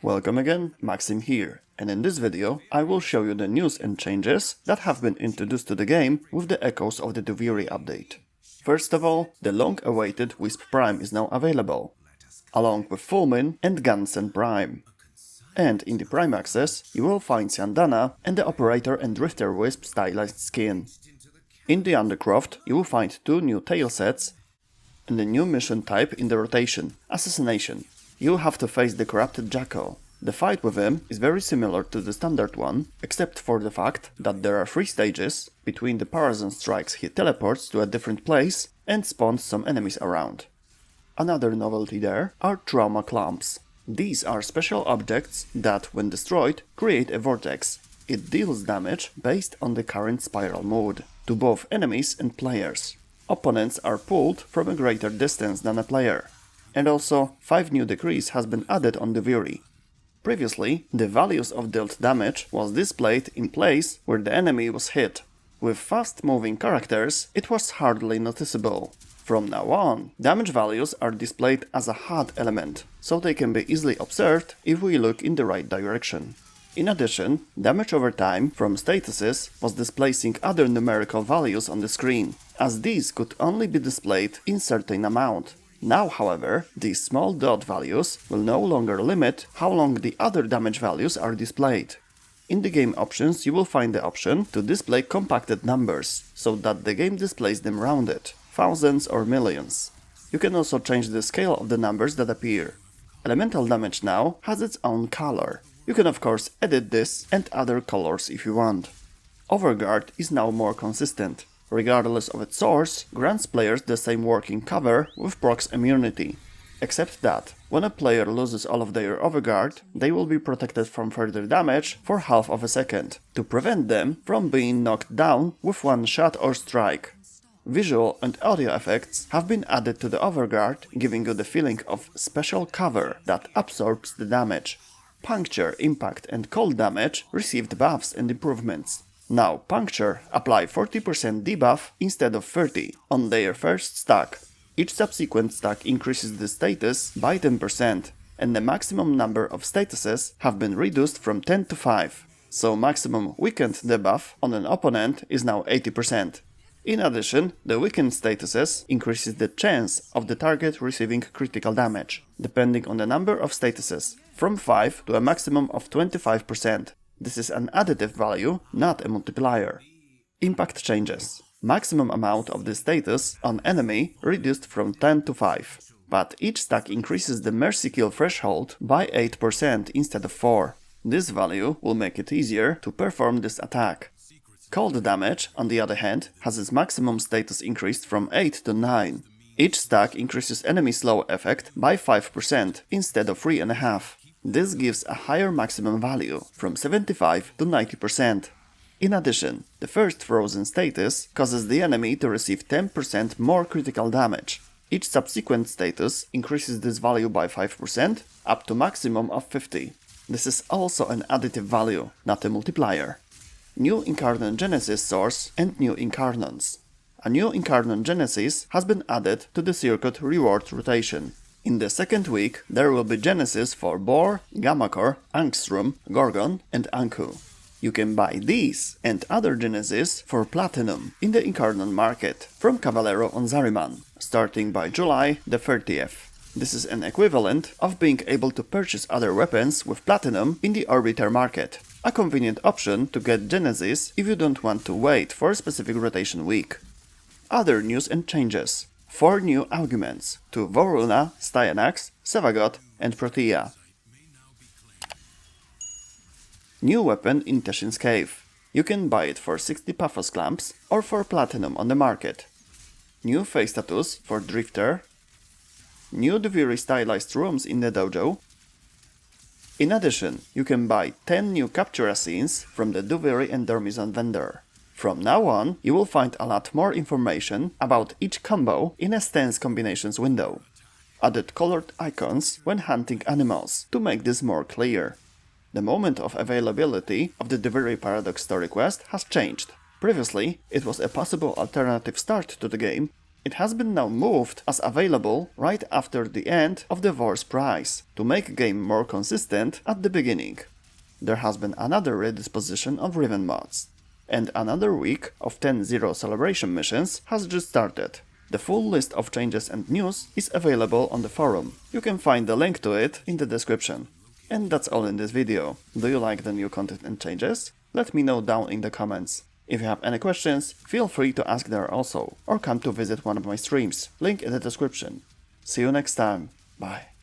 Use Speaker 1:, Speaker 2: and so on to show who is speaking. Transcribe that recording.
Speaker 1: Welcome again, Maxim here, and in this video I will show you the news and changes that have been introduced to the game with the echoes of the Duviri update. First of all, the long-awaited Wisp Prime is now available, along with Fulmin and Gansen Prime. And in the Prime access, you will find Sandana and the Operator and Drifter Wisp stylized skin. In the Undercroft, you will find two new tail sets and a new mission type in the rotation, Assassination. You'll have to face the Corrupted Jackal. The fight with him is very similar to the standard one, except for the fact that there are 3 stages. Between the Parazon strikes he teleports to a different place and spawns some enemies around. Another novelty there are Trauma Clumps. These are special objects that, when destroyed, create a vortex. It deals damage based on the current spiral mode, to both enemies and players. Opponents are pulled from a greater distance than a player. And also, 5 new decrees has been added on Duviri. Previously, the values of dealt damage was displayed in place where the enemy was hit. With fast-moving characters, it was hardly noticeable. From now on, damage values are displayed as a HUD element, so they can be easily observed if we look in the right direction. In addition, damage over time from statuses was displacing other numerical values on the screen, as these could only be displayed in certain amount. Now, however, these small dot values will no longer limit how long the other damage values are displayed. In the game options you will find the option to display compacted numbers, so that the game displays them rounded, thousands or millions. You can also change the scale of the numbers that appear. Elemental damage now has its own color. You can of course edit this and other colors if you want. Overguard is now more consistent. Regardless of its source, grants players the same working cover with procs immunity. Except that, when a player loses all of their Overguard, they will be protected from further damage for half of a second, to prevent them from being knocked down with one shot or strike. Visual and audio effects have been added to the Overguard, giving you the feeling of special cover that absorbs the damage. Puncture, impact and cold damage received buffs and improvements. Now, Puncture apply 40% debuff instead of 30% on their first stack. Each subsequent stack increases the status by 10%, and the maximum number of statuses have been reduced from 10 to 5, so maximum weakened debuff on an opponent is now 80%. In addition, the weakened statuses increases the chance of the target receiving critical damage, depending on the number of statuses, from 5 to a maximum of 25%. This is an additive value, not a multiplier. Impact changes. Maximum amount of the status on enemy reduced from 10 to 5, but each stack increases the mercy kill threshold by 8% instead of 4. This value will make it easier to perform this attack. Cold damage, on the other hand, has its maximum status increased from 8 to 9. Each stack increases enemy slow effect by 5% instead of 3.5. This gives a higher maximum value, from 75 to 90%. In addition, the first frozen status causes the enemy to receive 10% more critical damage. Each subsequent status increases this value by 5%, up to maximum of 50. This is also an additive value, not a multiplier. New Incarnon Genesis source and new incarnons. A new Incarnon Genesis has been added to the Circuit reward rotation. In the second week, there will be Genesis for Boar, Gammakor, Angstrom, Gorgon and Anku. You can buy these and other Genesis for Platinum in the Incarnon market from Cavallero on Zariman, starting by July the 30th. This is an equivalent of being able to purchase other weapons with Platinum in the Orbiter market. A convenient option to get Genesis if you don't want to wait for a specific rotation week. Other news and changes. 4 new augments to Voruna, Styanax, Sevagot and Protea. New weapon in Teshin's Cave. You can buy it for 60 Paphos clamps or for Platinum on the market. New face tattoos for Drifter. New Duviri stylized rooms in the dojo. In addition, you can buy 10 new Captura scenes from the Duviri and Dormizon vendor. From now on, you will find a lot more information about each combo in a stance combinations window. Added colored icons when hunting animals to make this more clear. The moment of availability of the Duviri Paradox story quest has changed. Previously, it was a possible alternative start to the game, It has been now moved as available right after the end of the War's price, to make game more consistent at the beginning. There has been another redisposition of Riven mods, and another week of 10-0 celebration missions has just started. The full list of changes and news is available on the forum. You can find the link to it in the description. And that's all in this video. Do you like the new content and changes? Let me know down in the comments. If you have any questions, feel free to ask there also, or come to visit one of my streams, link in the description. See you next time, bye.